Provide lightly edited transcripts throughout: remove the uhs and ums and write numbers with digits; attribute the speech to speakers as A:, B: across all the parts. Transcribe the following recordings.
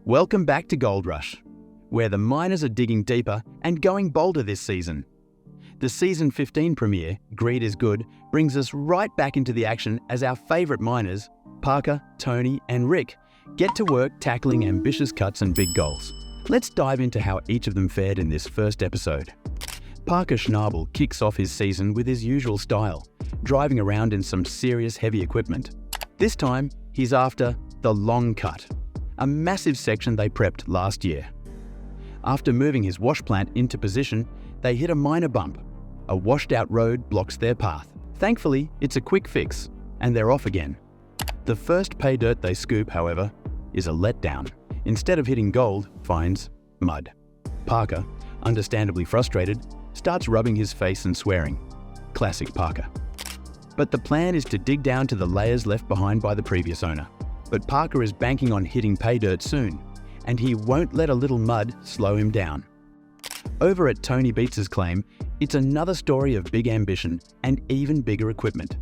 A: Welcome back to Gold Rush, where the miners are digging deeper and going bolder this season. The Season 15 premiere, Greed is Good, brings us right back into the action as our favourite miners, Parker, Tony and Rick, get to work tackling ambitious cuts and big goals. Let's dive into how each of them fared in this first episode. Parker Schnabel kicks off his season with his usual style, driving around in some serious heavy equipment. This time, he's after the long cut, a massive section they prepped last year. After moving his wash plant into position, they hit a minor bump. A washed-out road blocks their path. Thankfully, it's a quick fix, and they're off again. The first pay dirt they scoop, however, is a letdown. Instead of hitting gold, finds mud. Parker, understandably frustrated, starts rubbing his face and swearing. Classic Parker. But the plan is to dig down to the layers left behind by the previous owner. But Parker is banking on hitting pay dirt soon, and he won't let a little mud slow him down. Over at Tony Beats' claim, it's another story of big ambition and even bigger equipment.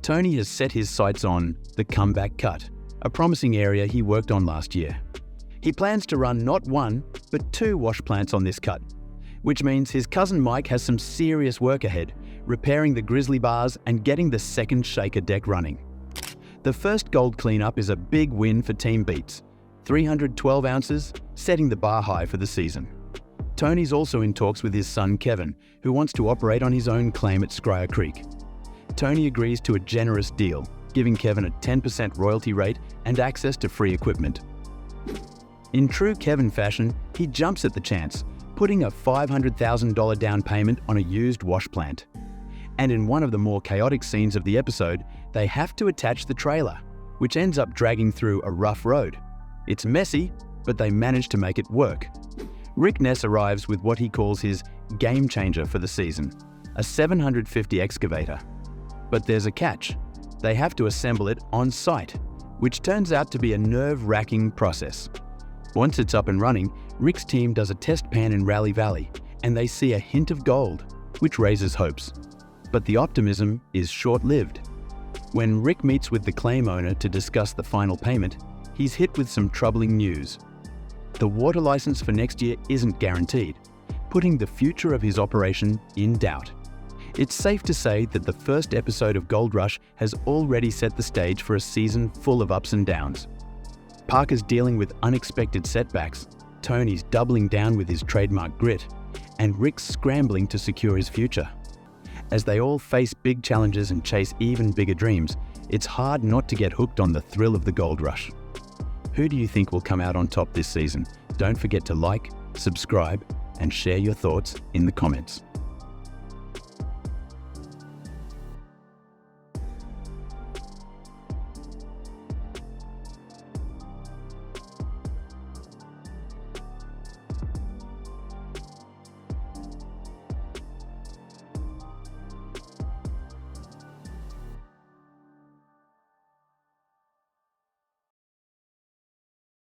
A: Tony has set his sights on the comeback cut, a promising area he worked on last year. He plans to run not one, but 2 wash plants on this cut, which means his cousin Mike has some serious work ahead, repairing the grizzly bars and getting the second shaker deck running. The first gold cleanup is a big win for Team Beats, 312 ounces, setting the bar high for the season. Tony's also in talks with his son Kevin, who wants to operate on his own claim at Scryer Creek. Tony agrees to a generous deal, giving Kevin a 10% royalty rate and access to free equipment. In true Kevin fashion, he jumps at the chance, putting a $500,000 down payment on a used wash plant. And in one of the more chaotic scenes of the episode, they have to attach the trailer, which ends up dragging through a rough road. It's messy, but they manage to make it work. Rick Ness arrives with what he calls his game changer for the season, a 750 excavator. But there's a catch. They have to assemble it on site, which turns out to be a nerve-wracking process. Once it's up and running, Rick's team does a test pan in Raleigh Valley, and they see a hint of gold, which raises hopes. But the optimism is short-lived. When Rick meets with the claim owner to discuss the final payment, he's hit with some troubling news. The water license for next year isn't guaranteed, putting the future of his operation in doubt. It's safe to say that the first episode of Gold Rush has already set the stage for a season full of ups and downs. Parker's dealing with unexpected setbacks, Tony's doubling down with his trademark grit, and Rick's scrambling to secure his future. As they all face big challenges and chase even bigger dreams, it's hard not to get hooked on the thrill of the Gold Rush. Who do you think will come out on top this season? Don't forget to like, subscribe, and share your thoughts in the comments.